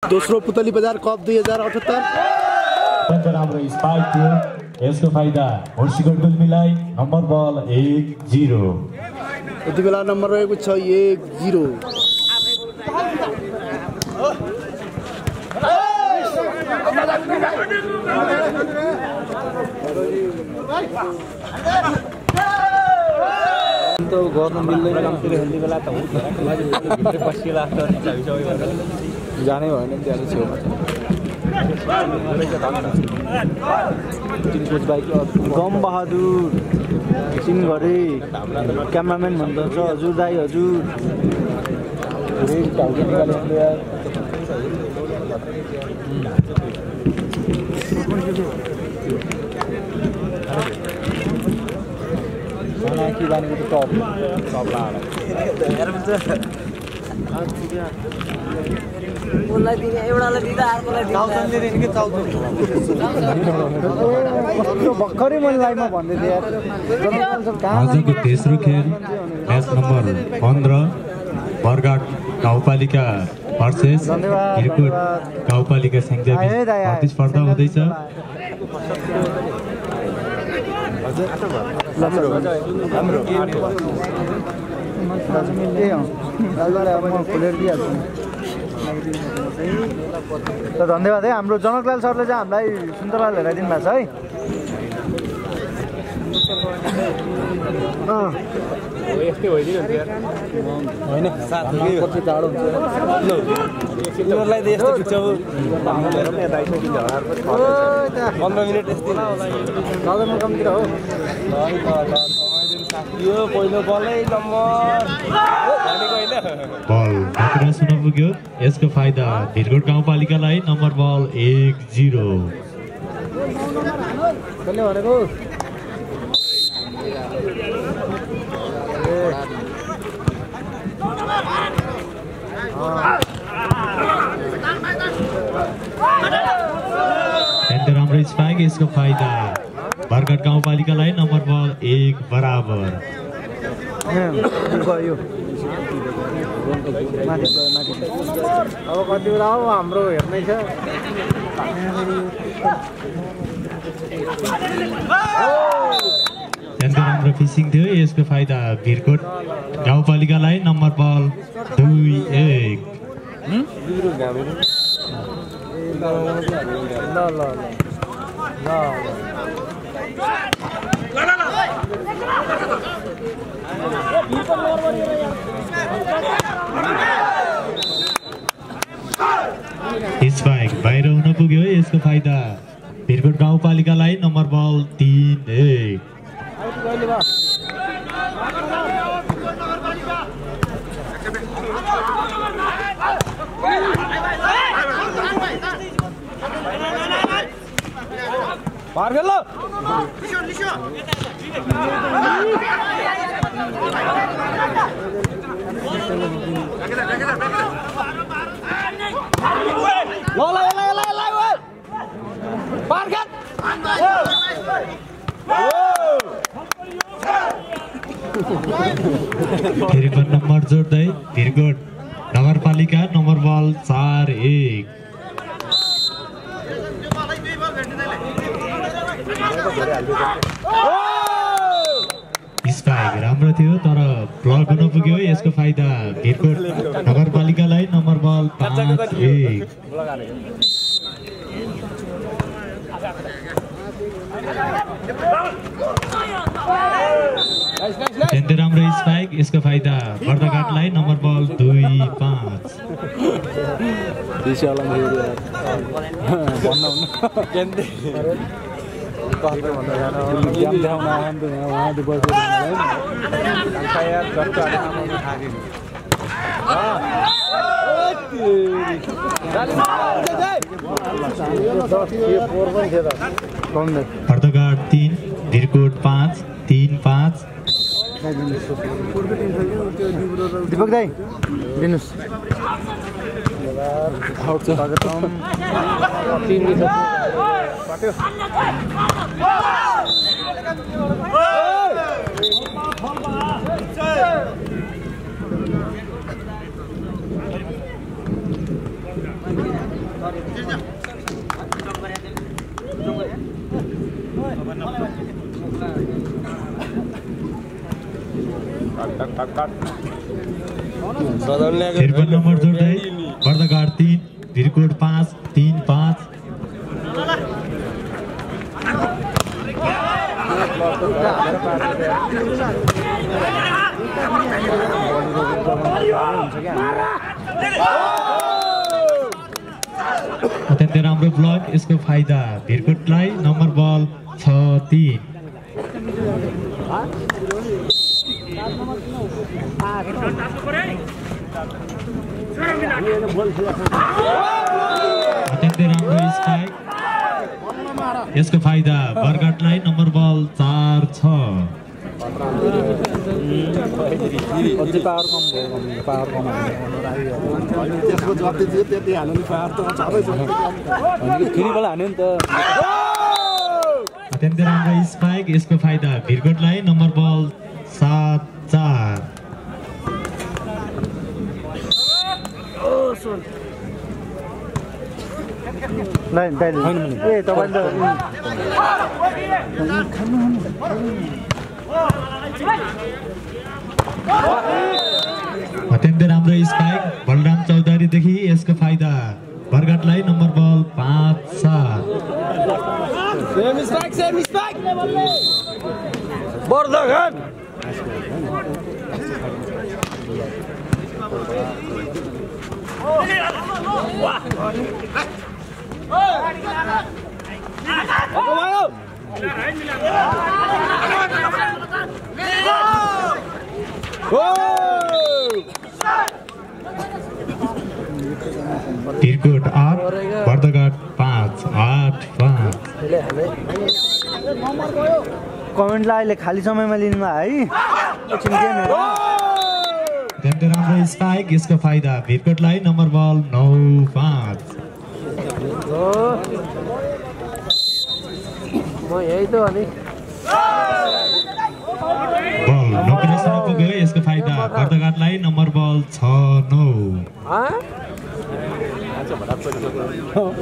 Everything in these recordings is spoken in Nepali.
दोस्रो पुतली बजार कप 2078 राम्रो स्पाइक थियो यसको फाइदा हर्षिको डुल्मीलाई नम्बर बल 1-0 यति बेला नम्बर रहेको छ 1-0 तो गर्न मिल्दैन फेरि हेल्दी बेला त हुन्छ भित्र पसिला जानै भएन त्यहाँ छेउमा गम बहादुर सिंहघरे क्यामराम्यान भन्दछ हजुर दाई हजुर कि जानेको त टप उसलाई दिने एउटालाई दिँदा अर्कोलाई भर्खरै मैले लाइभमा भन्दै थिएँ यार आजको तेस्रो खेल म्याच नम्बर 15 बरघाट गाउँपालिका भर्सेस हिरकोट गाउँपालिका स्याङ्जाबी प्रतिस्पर्धा हुँदैछ धन्यवाद है हाम्रो जनकलाल सरले चाहिँ हामीलाई सुन्तला हेराइदिनु भएको छ है यस्तै होइन कति टाढो हुन्छ तिमीहरूलाई त यस्तो खिच्छौ 15 मिनट यस्तै सदरमा कम्तिर हो यो पहिलो बलै नम्बर बल मात्र सुन पुग्यो यसको फाइदा भिरकोट गाउँपालिकालाई नम्बर बल 1-0 कसले भनेको राम्रो स्पाइक यसको फाइदा बरघाट गाउँपालिकालाई नम्बर बल 1 बराबर अब कति बेला हो हाम्रो हेर्नै छ राम्रो फिसिङ थियो यसको फाइदा भिरकोट गाउँपालिकालाई नम्बर बल 2-1 स्पाइक बाहिर हुन पुग्यो यसको फाइदा भिरकोट गाउँपालिकालाई नम्बर बल 3-1 बाहर खेल लो फेरि पनि नम्बर जोड्दै भिरकोट नगरपालिका नम्बर बल 4-1 स्पाइक राम्रो थियो तर ब्लक हुन पुग्यो यसको फाइदा भिरकोट नगरपालिकालाई नम्बर बल 5-1 राम्रो स्पाइक यसको फाइदा बर्दघाटलाई नम्बर बल 2-5 बर्दघाट 3 भिरकोट 5 3-5 दीपक दाई दिनुस् स्वागतम त्रिपन्न नम्बर जोड्दै बर्दघाट 3 भिरकोट 5 3-5 अत्यन्तै राम्रो ब्लक यसको फाइदा भिरकोटलाई नम्बर बल 6-3 अत्यन्तै राम्रो स्ट्राइक यसको फाइदा बर्गटलाई नम्बर बल 4-6 अझै पावर कम भयो पावर कम त्यसको जति थियो त्यति हाल्नु नि पावर त छँदै छ फेरि बल हान्यो नि त अत्यन्तै राम्रो स्पाइक यसको फाइदा भिरकोटलाई नम्बर बल 7-4 लाइन दाइ ए तपाईले अत्यन्तै राम्रो स्पाइक बलराम चौधरीदेखि यसको फाइदा बर्गटलाई नम्बर बल 5-7 सेम स्ट्राइक बर्दघाट भिरकोट 8 बर्दघाट 5-8-5 कमेन्टलाई अहिले खाली समयमा लिनुमा है एकछिन गेम हेरौँ अत्यन्तै राम्रो स्पाइक यसको फाइदा भिरकोटलाई नम्बर बल 9-5 म यही त अनि बल नोकरेसम्म पुग्यो यसको फाइदा बर्दघाटलाई नम्बर बल 6-9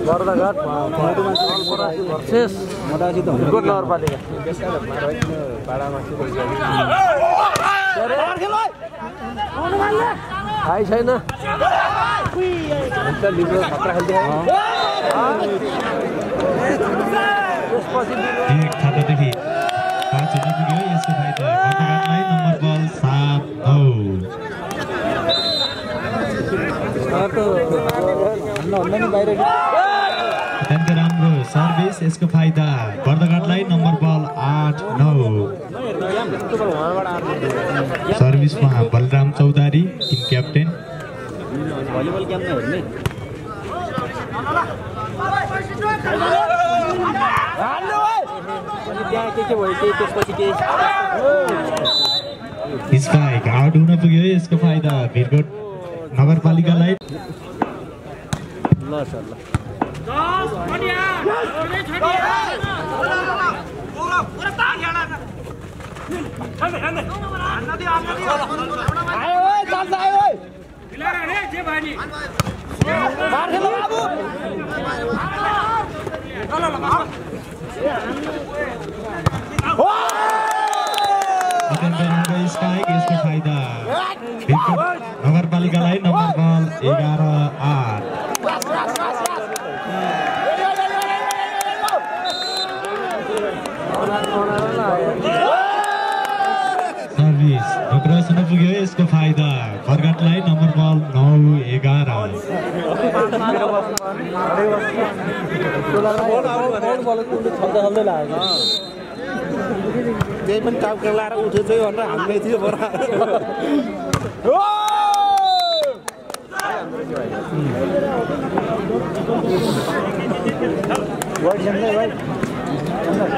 बर्दघाट भर्सेस भिरकोट नगरपालिका थाहै छैन एक खातादेखि 5 हुन पुग्यो यसको फाइदा बर्दघाटलाई नम्बर बल 7-9 अत्यन्तै राम्रो सर्भिस यसको फाइदा बर्दघाटलाई नम्बर बल 8-9 सर्भिसमा Balram Chaudhary team captain spike out हुन पुग्यो यसको फाइदा भिरकोट नगरपालिकालाई अत्यन्तै राम्रो स्पाइक यसको फाइदा भिरकोट नगरपालिकालाई नम्बर बल 11-8 सर्भिस नोकरेसम्म पुग्यो यसको फाइदा बर्गटलाई नम्बर बल 9-11 त्यही पनि टाउका लाएर उठेछ भनेर हान्दै थियो बरा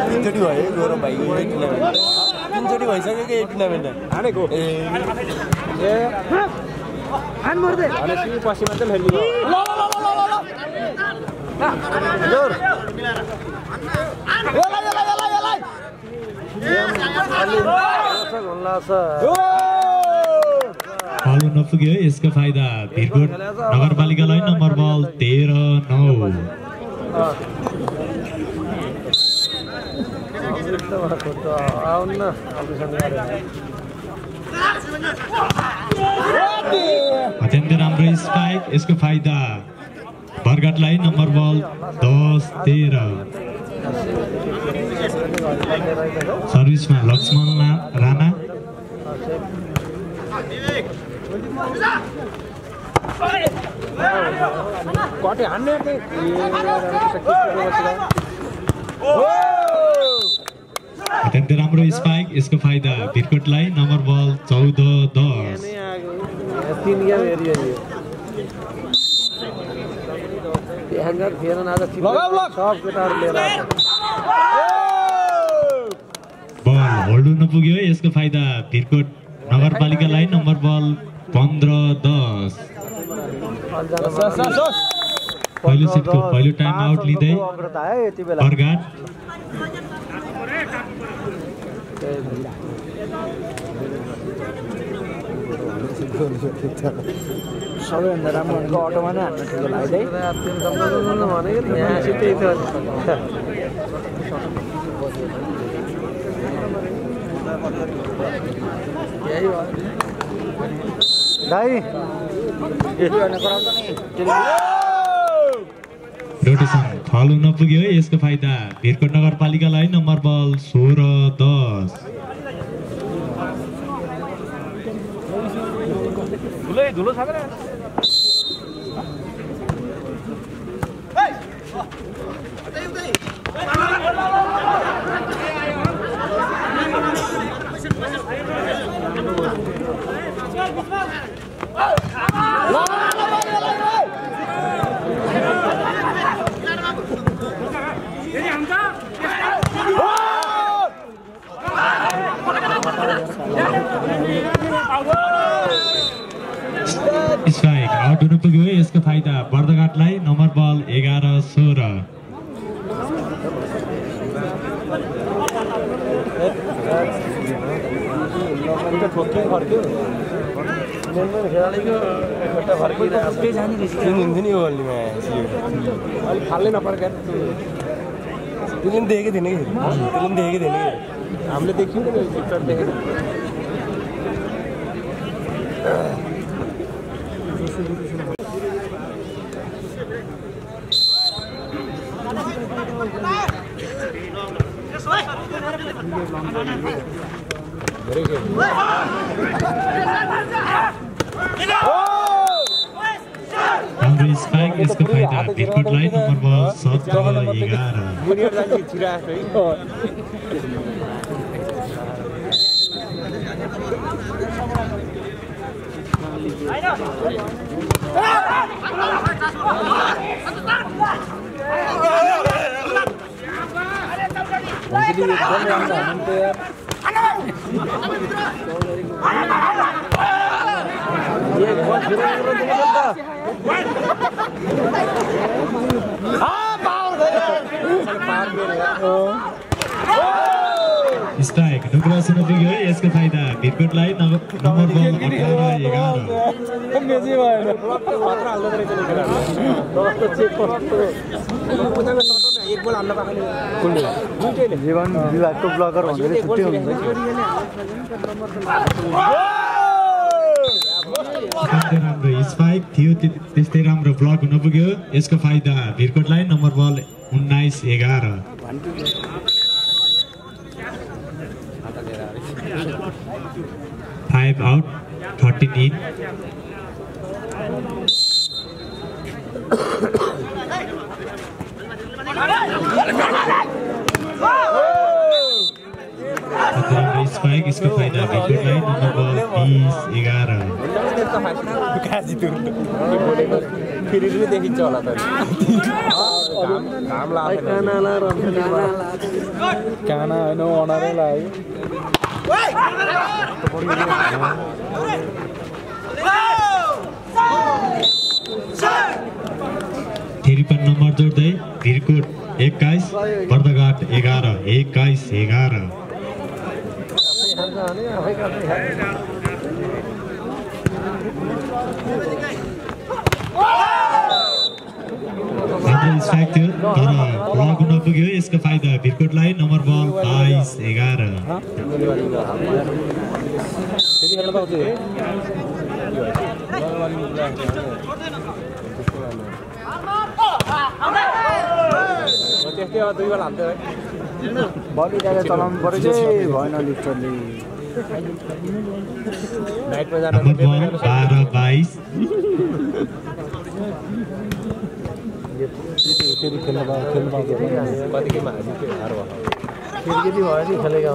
तीनचोटि भयो गौरव भाइ तीनचोटि भइसक्यो कि टुर्नामेन्ट हानेको पश्चिमा चाहिँ फेरि बल नपुग्यो यसको फाइदा भिरकोट नगरपालिकालाई नम्बर बल 13-9 अत्यन्तै राम्रो स्पाइक यसको फाइदा बरघाटलाई नम्बर बल 10-13 सर्भिसमा लक्ष्मण राणा अत्यन्तै राम्रो स्पाइक यसको फाइदा भिरकोटलाई नम्बर बल 14-10 बल होल्ड नपुग्यो यसको फाइदा भिरकोट नगरपालिकालाई नम्बर बल 15-10 पहिलो सेटको पहिलो टाइम आउट लिँदै बरघाट सबैभन्दा राम्रो भनेको अटोमा नै हान्न ठिक लाग्दै रोटेसन थल हुन पुग्यो यसको फाइदा भिरकोट नगरपालिकालाई नम्बर बल 16-10 धुलो छ स्ट्राइक आउट हुन पुग्यो यसको फाइदा बर्दघाटलाई नम्बर बल 11-16 हामीले देखियो नि पिक्चर देखेको राम्रो स्पाइक यसको फाइदा भिरकोटलाई नम्बर बल 17-11 स्ट्राइक ढुक्रास हुन पुग्यो यसको फाइदा भिरकोटलाई नम्बर बल 18-11 जीवन विभागको ब्लगर भन्दै छुट्टी हुन्छ राम्रो स्पाइक थियो त्यस्तै राम्रो ब्लक हुन पुग्यो यसको फाइदा भिरकोटलाई number ball 19-11 5 out 13 in spike इसको फाइदा भिरकोटलाई नम्बर बल 20-11 फेरि पनि देखिन्छ होला त काम काना होइन अनारै लाग्यो फेरि पनि नम्बर जोड्दै भिरकोट 21 बर्दघाट 11 21-11 1 स्ट्राइक थियो तर ब्लक हुन पुग्यो यसको फाइदा भिरकोटलाई नम्बर बल 22-11 बडी जागा चलाउनु पर्यो कि भएन लिफ्टरले नम्बर बल 12-22 फेरि खेल्नु कतिकैमा हार्यो फेरि भयो नि खेलेको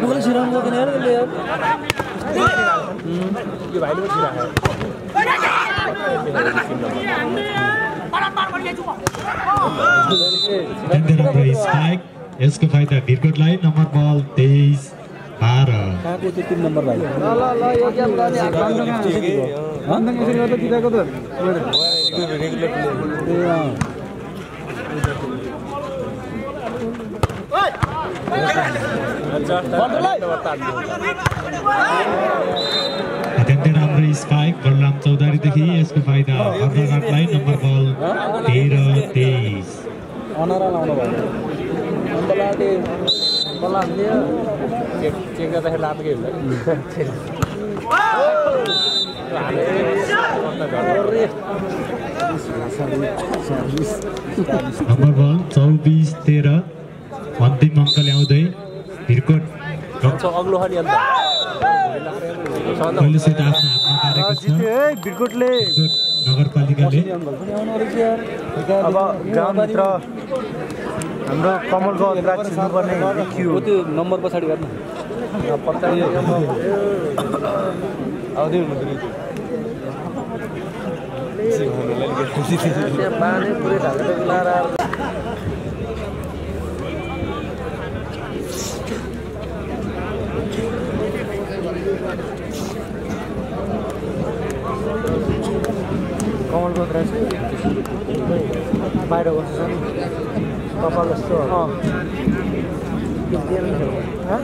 मलाई छिराउनु गर्दैन यार यो भाइले पनि छिरायो स्ट्राइक यसको फाइदा भिरकोटलाई नम्बर बल 23-12 कहाँको त्यो 3 नम्बर भाइ ल यो गेम गर्ने हातमा यसरी गर्दा जिताको त रेगुलर अत्यन्तै राम्रो स्पाइक बलराम चौधरीदेखि यसको फाइदा अर्धघाटलाई नम्बर बल 13-23 अनरा लाउनु भयो अन्तलाटे बल्ला हाल्दियो चेक गर्दाखेरि लाग्यो नम्बर बल 24-13 अन्तिम अङ्क ल्याउँदै भिरकोट पहिलोचोटि आफ्नो हातमा पारेको छ भिरकोटले नगरपालिकाले अब ग्राउन्डभित्र हाम्रो कमलको अग्राज छिर्नुपर्ने देखियो त्यो नम्बर पछाडि गर्नु पानी पुरै ढालेर कमलको अग्राज बाहिर बस्छ नि कपाल जस्तो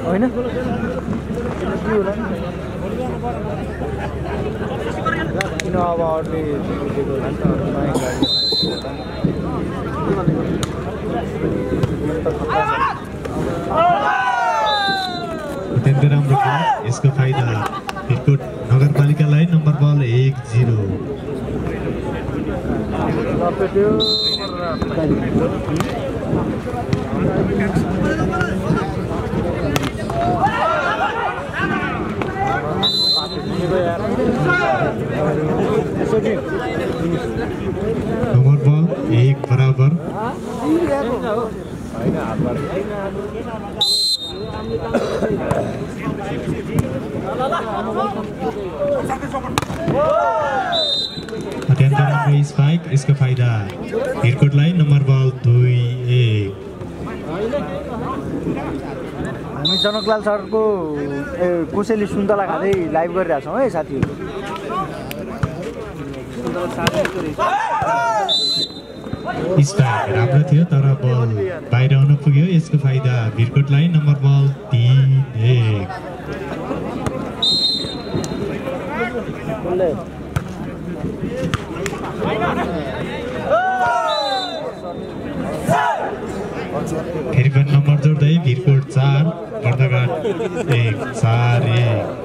होइन किन अब अरूले अत्यन्तै राम्रो यसको फाइदा भिरकोट नगरपालिकालाई नम्बर बल 1-0 नम्बर बल 1-1 अत्यन्त राम्रो स्पाइक यसको फाइदा भिरकोटलाई नम्बर बल 2-1 हामी जनकलाल सरको कोसेली सुन्तला खाँदै लाइभ गरिरहेछौँ है साथीहरू स्पाइक राम्रो थियो तर बल बाहिर आउन पुग्यो यसको फाइदा भिरकोटलाई नम्बर बल 3-1 फेरि पनि नम्बर जोड्दै भिरकोट 4 बर्दघाट 1-4-1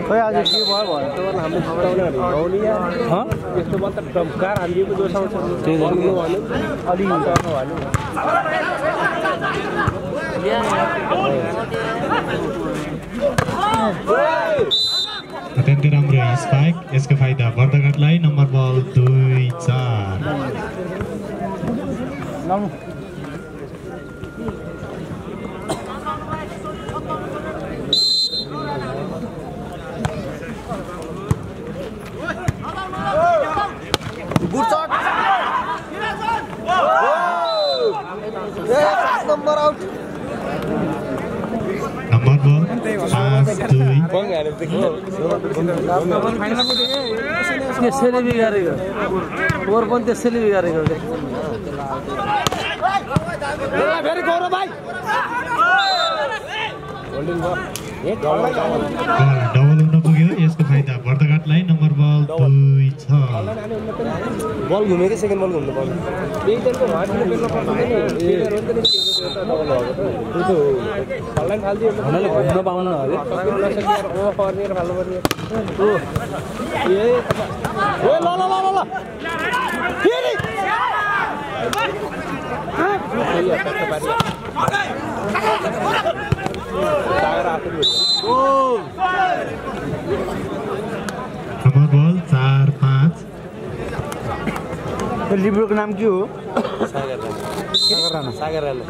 खै आज के भयो भने त हामीले खबराउने भने यस्तो बल त कार हालिएको जोसाउँछ त्यही गर्नु भन्नु अलि गर्नु भन्नु अत्यन्तै राम्रो स्पाइक यसको फाइदा बर्दघाटलाई नम्बर बल 2-4 नम्बर आउट नम्बर बल 5-2 त्यसैले बिगारेको फोर पनि त्यसैले बिगारेको फेरि गौरव भाइ डबल हुन पर्दाघाटलाई नम्बर बल 2-6 बल घुमेकै सेकेन्ड बल घुम्नु पर्छ एकजनको भागले बेग्लो पर्दैन भन्नाले घुम्न पाउनु अरे नम्बर बल 4-5 लिब्रोको नाम के हो? सागर राणा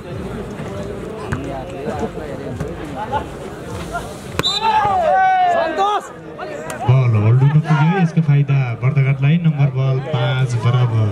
बल होल्ड हुन पुग्यो यसको फाइदा पर्दाघाटलाई नम्बर बल 5 बराबर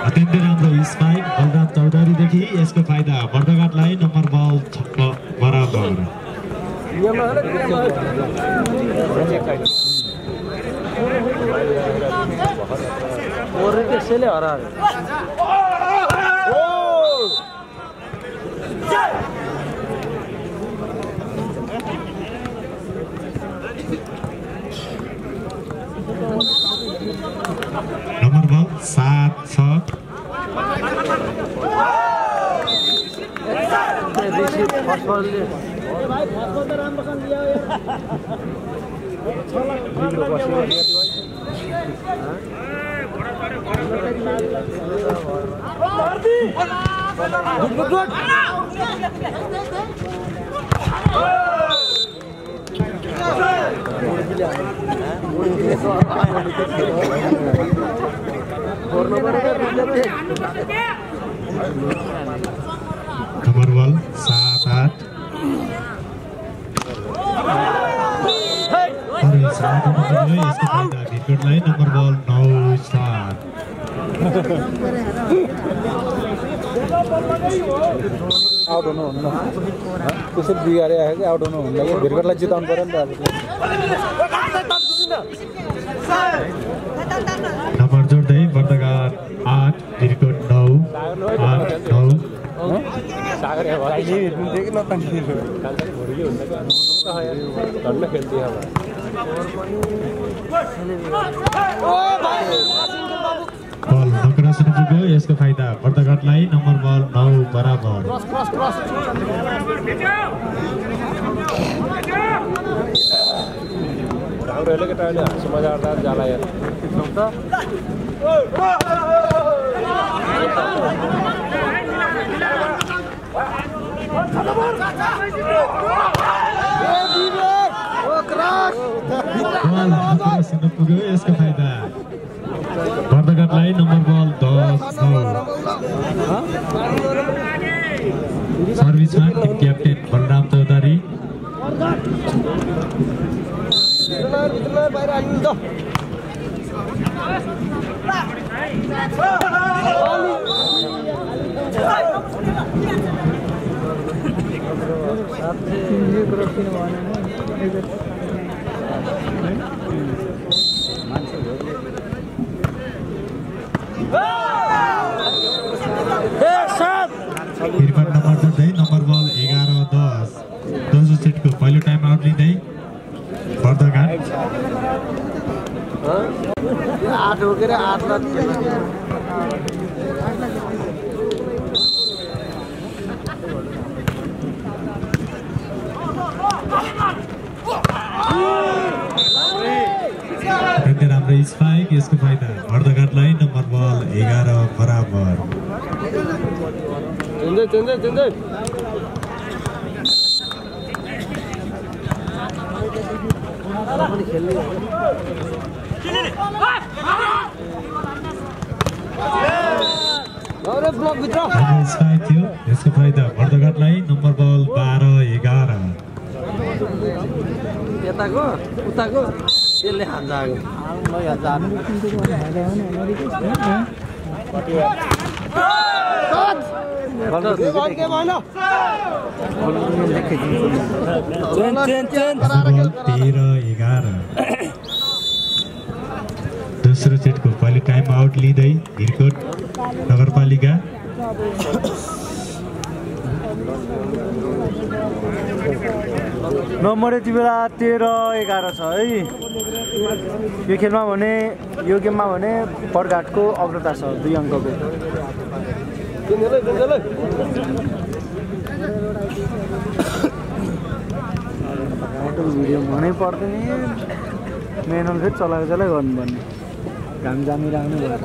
अत्यन्तै राम्रो स्पाइक बलराम चौधरीदेखि यसको फाइदा पर्दाघाटलाई नम्बर बल 6 बराबर त्यसैले हरायो नम्बर बल 7-6 नम्बर बल 7-8 यसको फाइदा भिरकोटलाई नम्बर बल 9-7 आउट हुनुहुन्न त्यसरी बिगारे आयो कि आउट हुनुहुन्न कि भिरकोटलाई जिताउनु पर्यो नि त नम्बर जोड्दै पर्दाघाट 8 भिरकोट 9 8-9 सागर कि नतानी धन्न खेल्थ्यो अब बल नक्रसन पुग्यो यसको फाइदा पर्दाघाटलाई नम्बर बल 9 बराबर राम्रो हेर्ने केटाहरूले हाँसो मजा गर्दा जाला यार पुग्यो यसको फाइदा पर्दाघाटलाई नम्बर बल 10-9 सर्भिसमा टिम क्याप्टेन बलराम चौधरी फिरपट नम्बर जोड्दै नम्बर बल 11-10 दोस्रो सेटको पहिलो टाइम आउट लिँदै पर्दाघाट आठ हो के 8 लाख राम्रो स्पाइक यसको फाइदा पर्दाघाटलाई नम्बर बल 11 बराबर स्पाइक थियो यसको फाइदा पर्दाघाटलाई नम्बर बल 12-11 यताको उताको त्यसले खान्छ आगो दोस्रो सेटको पहिले टाइम आउट लिँदै भिरकोट नगरपालिका नम्बर यति बेला 13-11 छ है। यो खेलमा भने यो गेममा भने परघाटको अग्रता छ 2 अङ्कको। भिडियो मनै पर्दैन मेनुअल फेरि चलाएको गर्नुपर्ने घाम जामिराख्नु भयो।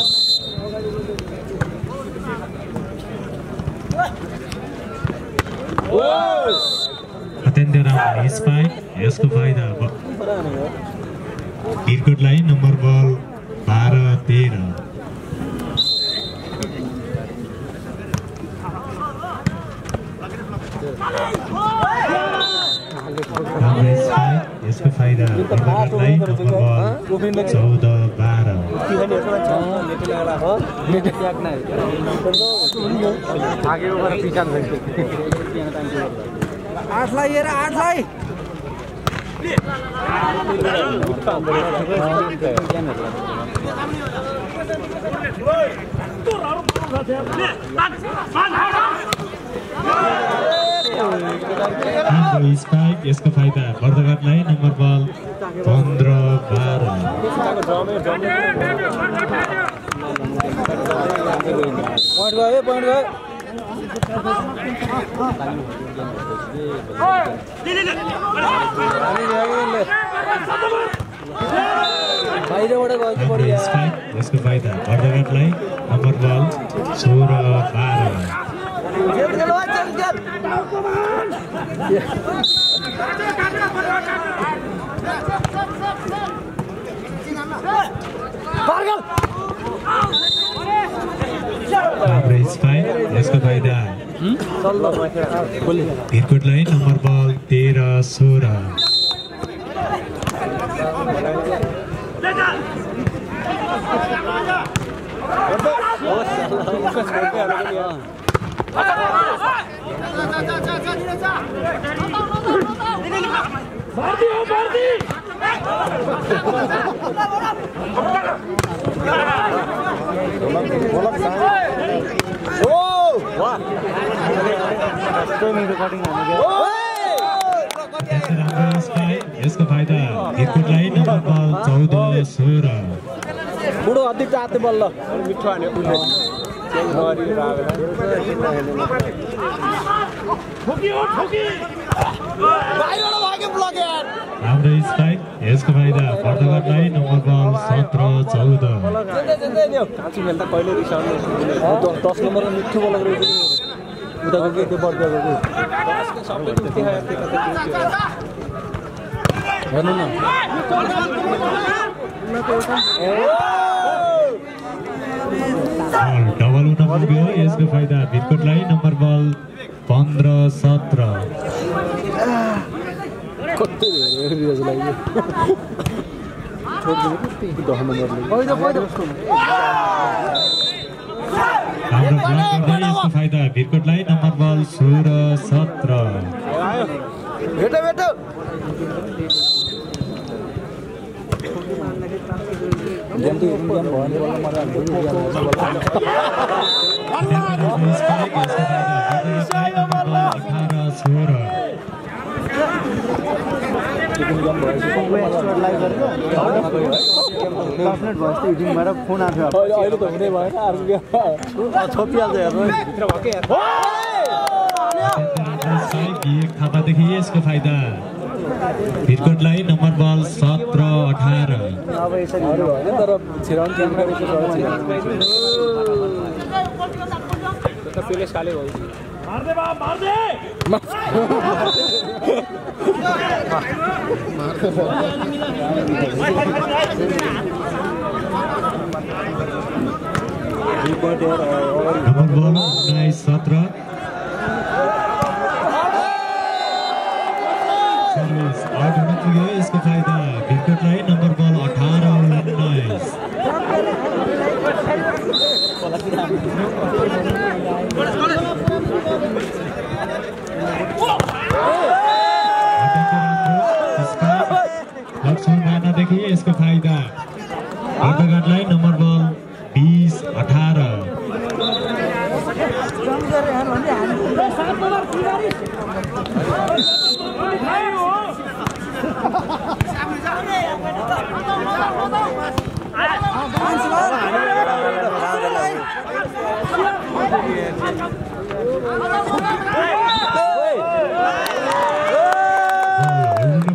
अत्यन्तै राम्रो स्पाइक यसको फाइदा भिरकोटलाई नम्बर बल 12-13 यसको फाइदा भिरकोटलाई नम्बर बल 14-12 आठलाई हेर आठलाई स्पाइक यसको फाइदा बर्दघाटलाई नम्बर बल 15-12 पॉइंट गयो पॉइंट गयो बाहिरबाट गएको बढिया यसको फाइदा बर्दघाटलाई नम्बर बल 16-12 यसको फाइदा भिरकोटलाई नम्बर बल 13-16 यसको फाइदा भिरकोटलाई नम्बर बल 14-16 बुढो अति चाते बल्ल मिठो हाने हाम्रो स्पाइक यसको फाइदा बर्दघाटलाई नम्बर बल 17-14 काँची मेल्दा कहिले रिसाउने 10 नम्बरमा मिठो बल गरेको उताको के त्यो बर्दको हेर्नु न डबल हुन पुग्यो यसको फाइदा भिरकोटलाई नम्बर बल 15-17 कति रियाज लाग्यो छोड्दिनु कति 10 नम्बरले हाम्रो यसको फाइदा भिरकोटलाई नम्बर बल 16-17 भेटो भेटो जल्दी इंडियन भवन वाला मजा फोन आएको अहिले त हुने भएन छोपिहाल्छ हेर्नु थापादेखि यसको फाइदा भिरकोटलाई नम्बर बल 17-18 अब यसरी होइन तर छिराउन क्यामेरा त्यसले खाले भयो मार्दे बा मार्दे नम्बर बल 19-17 सर्भिस आउट हुन पुग्यो यसको फाइदा भिरकोटलाई नम्बर बल लक्ष्मण राणादेखि यसको फाइदा अर्धघाटलाई नम्बर बल 20-18।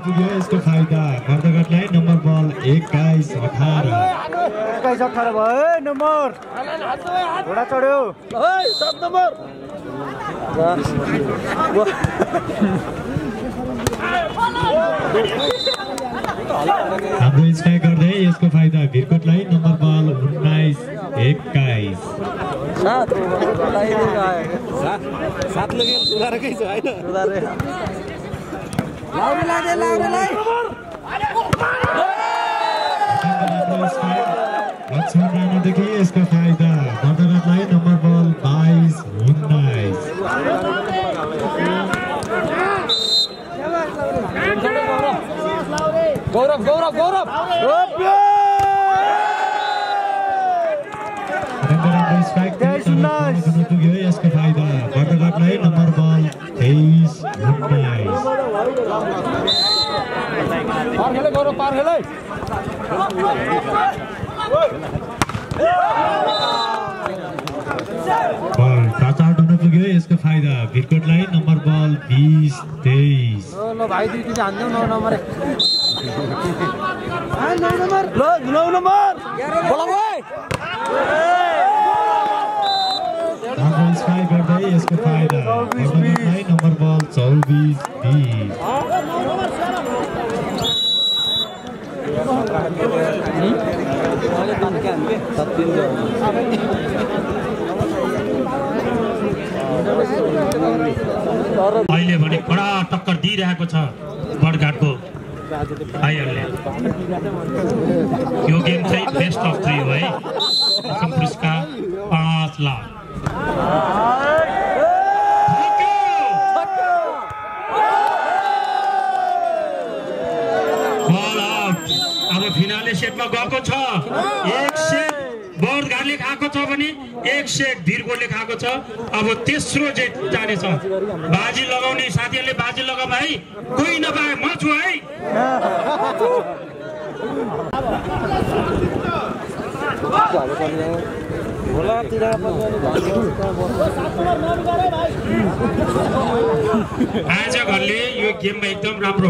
पुग्यो यसको फाइदा अर्धघाटलाई नम्बर बल 21-18। 21-18 भयो नम्बर घोडा चढ्यो 7 नम्बर। हाम्रो स्ट्राइक गर्दै यसको फाइदा भिरकोटलाई नम्बर बल 19-21। 7 लगेर सुधारकै छ हैन सुधारे लक्ष्मण राणादेखि यसको फाइदा अर्धघाटलाई नम्बर बल 22-19। गौरव गौरव गौरव पुग्यो यसको फाइदा अर्धघाटलाई नम्बर बल 23-19। बल प्रचार हुन पुग्यो यसको फाइदा भिरकोटलाई नम्बर बल 20-23। भाइ दुई दिन हान्दियौ 9 नम्बर 9 नम्बर बोला भाइ स्ट्राइक गर्दै यसको फाइदा अर्धघाटलाई नम्बर बल 24-20। अहिले भने कडा टक्कर दिइरहेको छ बडघाटको भाइहरूले। यो गेम चाहिँ बेस्ट अफ 3 हो है। पुरस्कार 5 लाख। बल आउट। अब फिनाले सेटमा गएको छ। एक सेट बडघाटले खाएको छ भने एक सेट भिरकोटले खाएको छ। अब तेस्रो जेट जानेछ। बाजी लगाउने साथीहरूले बाजी लगा भाइ, कोही नपाए म छु है। आज घरले यो गेममा एकदम राम्रो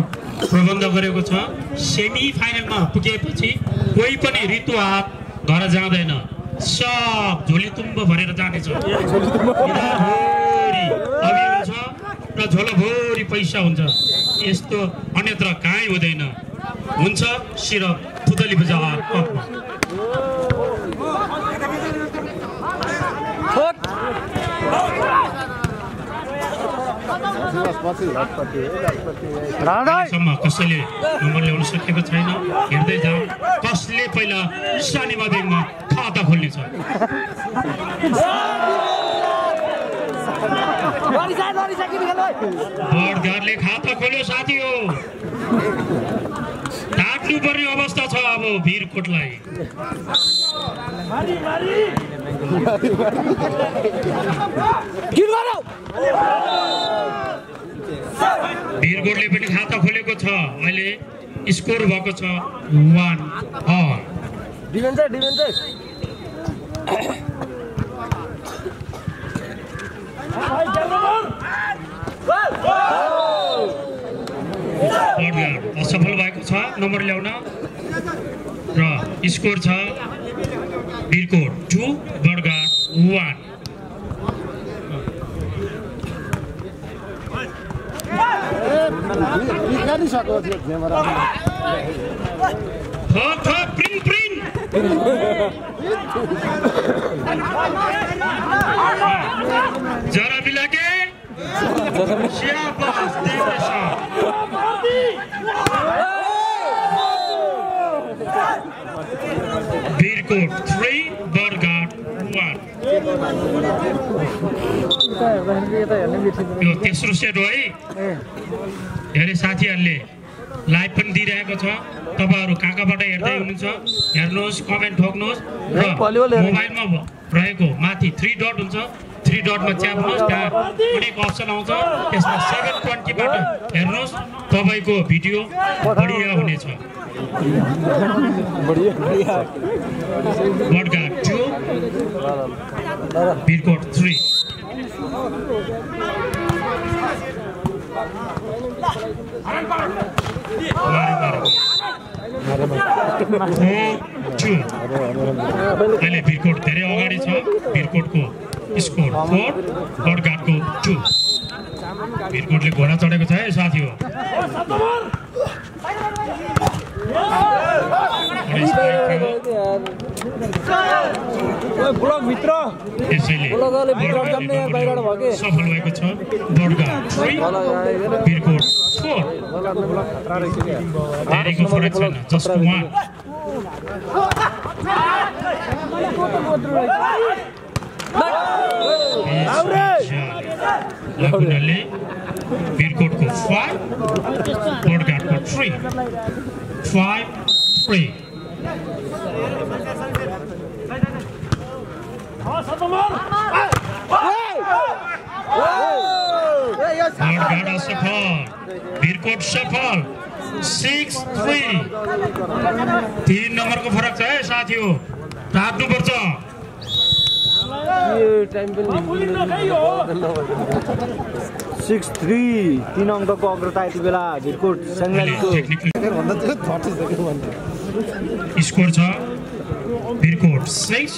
प्रबन्ध गरेको छ। सेमी फाइनलमा पुगेपछि कोही पनि ऋतु हात घर जाँदैन, सब झोली तुम्ब भरेर जानेछ। अभी हुन्छ र झोलोभरि पैसा हुन्छ। यस्तो अन्यत्र काहीँ हुँदैन। हुन्छ सिरप पुतली बजार कपमा। कसैले नम्बर ल्याउन सकेको छैन। हेर्दै जाऊ कसले पहिला सानीमा ब्याङ्कमा खाता खोल्ने छ। बडघाटले खाता खोल्यो साथी हो। ढाक्नु पर्ने अवस्था छ अब भिरकोटलाई। भिरकोटले पनि खाता खोलेको छ। अहिले स्कोर भएको छ 1-all। असफल भएको छ नम्बर ल्याउन र स्कोर छ भिरकोट 2 बडघाट 1। जरा मिला के भिरकोट 3 बडघाट 1। यो तेस्रो सेट हो है। धेरै साथीहरूले लाइभ पनि दिइरहेको छ। तपाईहरु कहाँबाट हेर्दै हुनुहुन्छ हेर्नुहोस्, कमेन्ट ठोक्नुहोस् र मोबाइलमा रहेको माथि 3 डट हुन्छ, 3 डटमा च्याप्नुहोस्, त्यहाँ अनेक अप्सन आउँछ, त्यसमा 720 बाट हेर्नुहोस्, तपाईको भिडियो बढिया हुनेछ। बडगाड 2 बिरकोट 3 अहिले बिरकोट धेरै अगाडि छ। बिरकोटको स्कोर 4, बडगाडको 2। बिरकोटले घोडा चढेको छ है साथी हो। त्यसैले सफल भएको छ। बडगाड 3 बिरकोट 4। धेरैको फरक छैन, जस्ट 1। लागुनाले बिरकोटको 5, बडगाडको 3 5-3। बडगाड असफल, बिरकोट सफल 6-3। 3 नम्बरको फरक छ है साथी हो, राख्नुपर्छ। 6-3 3 अङ्कको अग्रता यति बेला बिरकोट सङ्घालीको स्कोर छ। बिरकोट 6,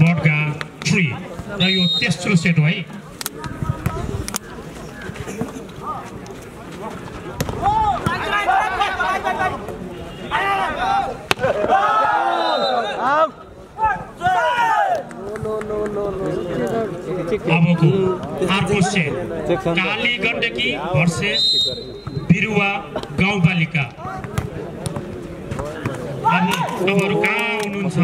बडगाड 3 र यो तेस्रो सेट हो है। अबको अर्को सेट काली गण्डकी भर्सेस बिरुवा गाउँपालिका। अब तपाईहरु कहाँ हुनुहुन्छ?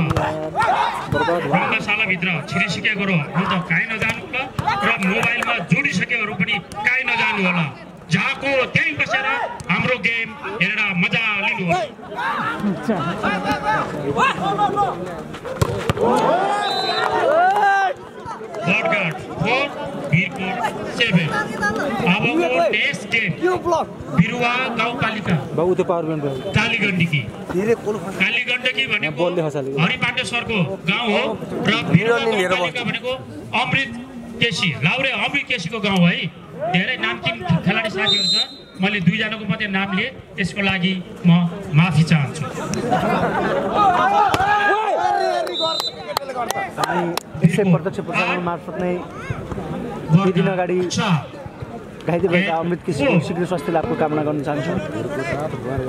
रङ्गशालाभित्र छिरिसिकेको र म त काहीँ नजानु होला र मोबाइलमा जोडिसकेहरू पनि काहीँ नजानु होला। जहाँको त्यहीँ बसेर हाम्रो गेम हेरेर मजा लिनुहोस्। बडगाड 4, बिरकोट 7। अबको टेस्ट गेम बिरुवा गाउँपालिका कालीगण्डकी। कालीगण्डकी भनेको हरिपाण्डेश्वरको गाउँ हो र बिरुवा गाउँपालिका भनेको अमृत केसी, लाउरे अमृत केसीको गाउँ है। धेरै नामचिन खेलाडी साथीहरू छ, मैले 2 जनाको मात्रै नाम लिए, त्यसको लागि म माफी चाहन्छु। यसै प्रत्यक्ष प्रसारण मार्फत नै केही दिन अगाडि घाइते भएका अमृत केसीको शीघ्र स्वास्थ्य लाभको कामना गर्न चाहन्छु।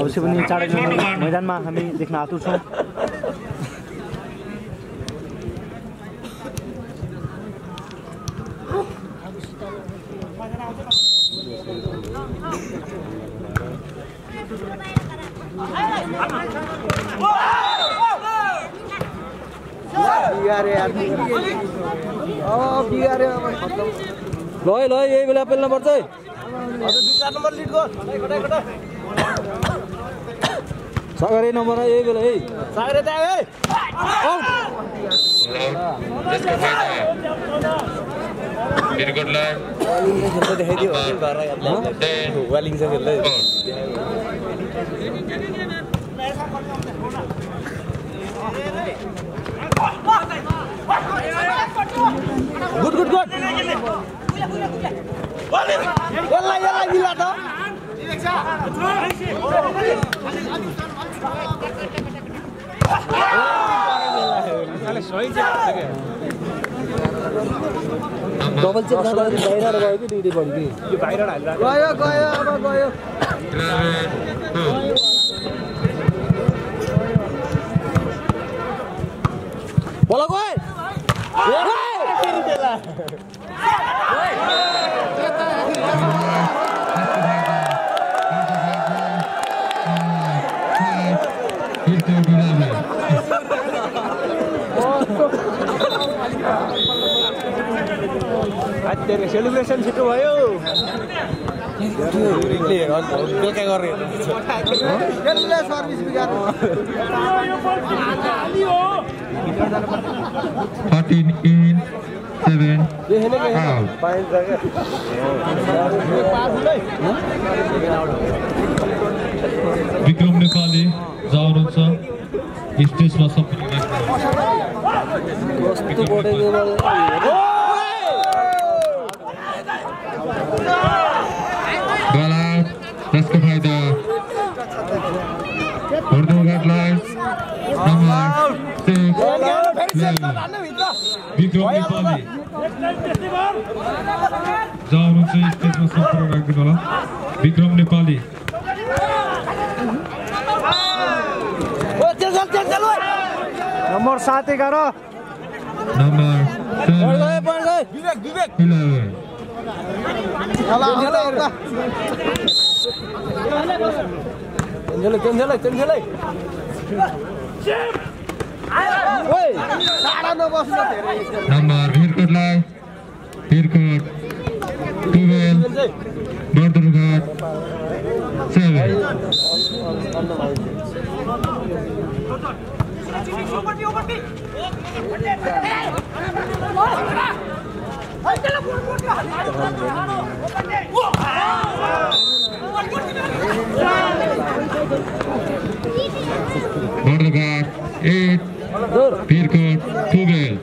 अवश्य पनि चाँडै मैदानमा हामी देख्न आतुर छौँ। ल यही बेला पेल्नुपर्छ है। सागरे नम्बर यही बेला है। सागरे त है बिरकोटलाई देखाइदियो वालिङ छ खेल्दै। गुड गुड गुड यसलाई मिला त डबल चेक गर्दा बाहिर गयो कि दुईटै बढी कि यो बाहिर हाल्दा गयो गयो अब गयो बोला गयो सेलिब्रेसन छिटो भयो बेलुका गर्ने सर्भिस बिगार 13 in 7 out विक्रम नेपाली जानुहुन्छ स्टेजमा सम्पर्क कस्तो बढेको बल आउट त्यसको फाइदा वर्धमानलाई नम्बर 6 विक्रम नेपाली जानुहुन्छ स्टेजमा सम्पर्क राख्नु होला Bikram Nepali number 7-11 number 11 number भिरकोटलाई Bhirkot 12 Bardughat 7 Bardughat 8 Bhirkot 12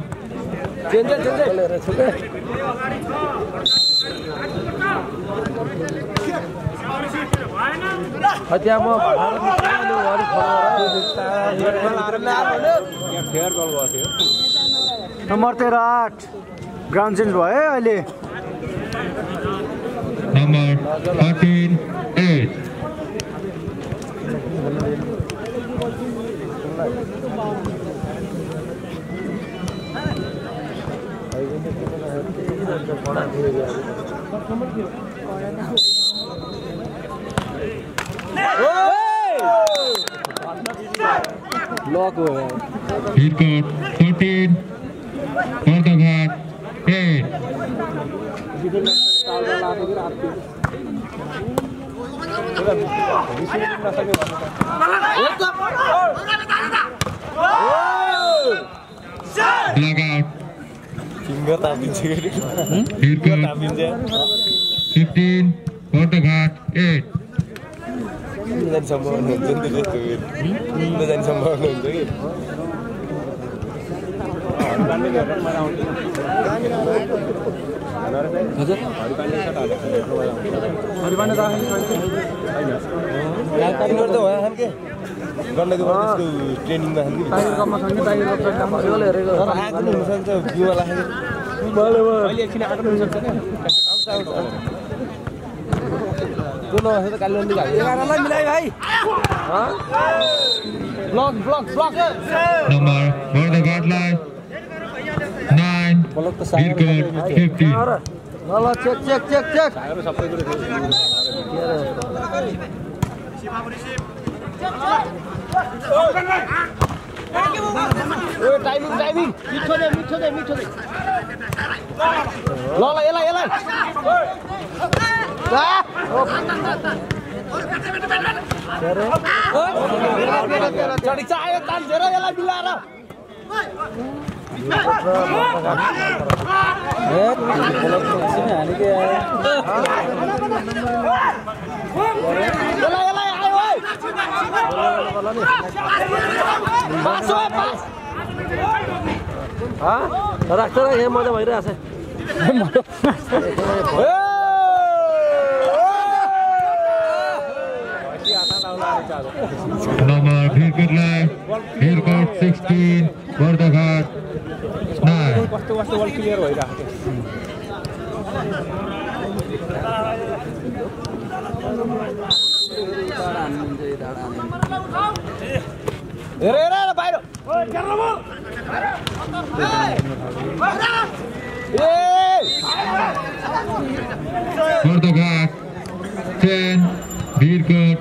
number 13-8 ground change भयो है अहिले नम्बर 13-8 लक हो भिरकोट 14 बर्दुघाट 8 Blackout. भिरकोट 15 बर्दुघाट 8 नम्बर बर्दुघाटलाई 9 भिरकोट 15 चेक टाइमिङ मिठो दे ल यसलाई चाह्यो तान्छेर यसलाई मिलाएर राख्छ यहाँ मजा भइरहेछ नम्बर भिरकोटलाई भिरकोट 16 बर्दुघाट 9 कस्तो क्लियर भइरहेको हेर बाहिर बर्दुघाट 10 भिरकोट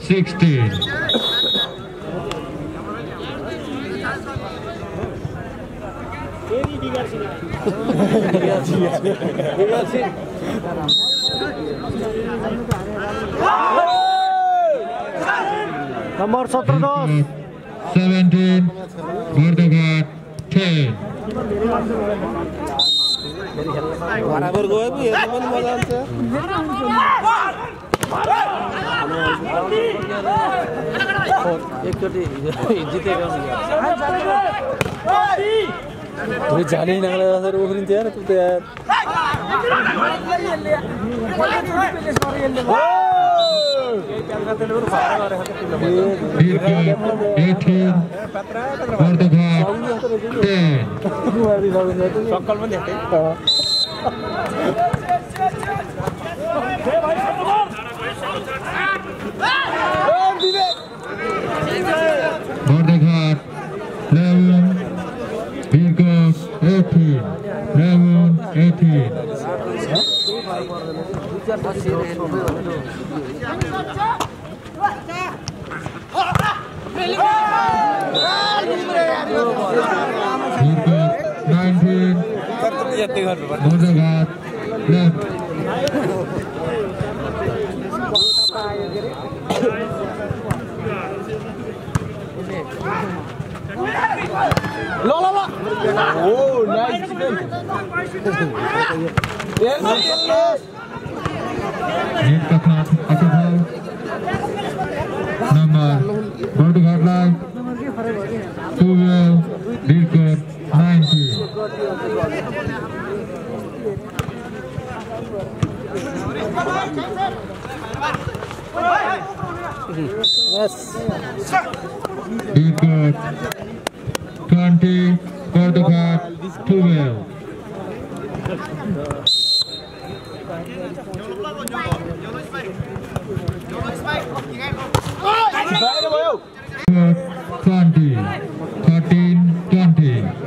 16 फेरि नम्बर 17-10 17 Bordegat 10 बराबर गयो पो हेर्नु पनि मजा आउँछ एकचोटि जितेको तुझे जाने ही नागला सर उखरिन्थ्यो यार तू त यार सक्कल पनि देख्दै Bordegat 11 Birkok 18 Lemon 18 Birkok 19 Bordegat left low oh nice number Bordegat line 12 Birkok 19 yes Birkok 20 Bordegat 12 20 13 20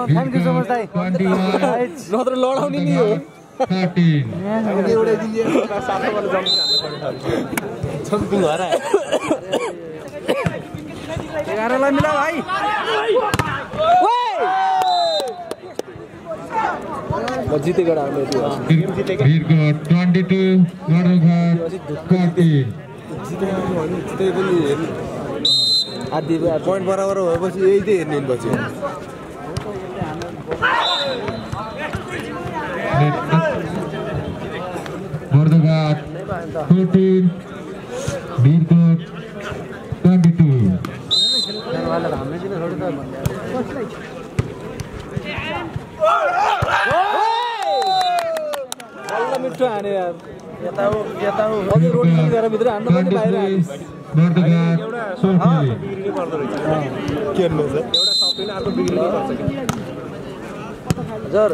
thank you so much दाइ नत्र लडाउने नि हो 13 एउटै दिलिए सातो वाला जम्पु हरा 11 लाई मिला भाइ ओए जितेको राम्रो थियो Birkok 22 Bordegat 14 जिते पनि आदि पोइन्ट बराबर भएपछि यही चाहिँ हेर्ने पछि Bordegat 14 Birkok 22 बल्ल मिठो हाने यार यता हो अझै रोटी लिएर भित्र हान्न पनि बाहिर हाने Bordegat 14 के भन्नु छ एउटा सबै अर्को बिग्रिनै पर्छ के हजुर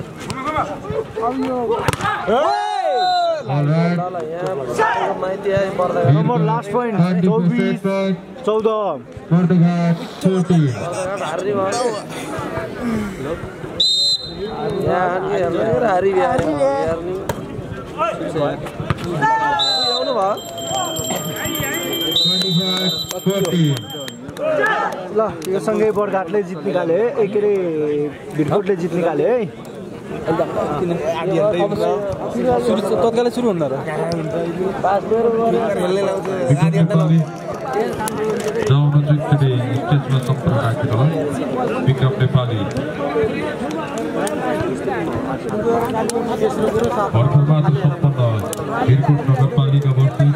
all right number last point 24 14 Bordegat 14 हारी भयो हारी आउनु भयो 25 14 ल यो सँगै बर्गाटले जित निकाल्यो है के अरे भिरकोटले जित निकाल्यो है तत्कालै सुरु हुँदा स्टेजमा सम्पर्क राखेर विक्रम नेपाली भर्खर मात्र सम्पन्न भिरकोट नगरपालिका बस्ती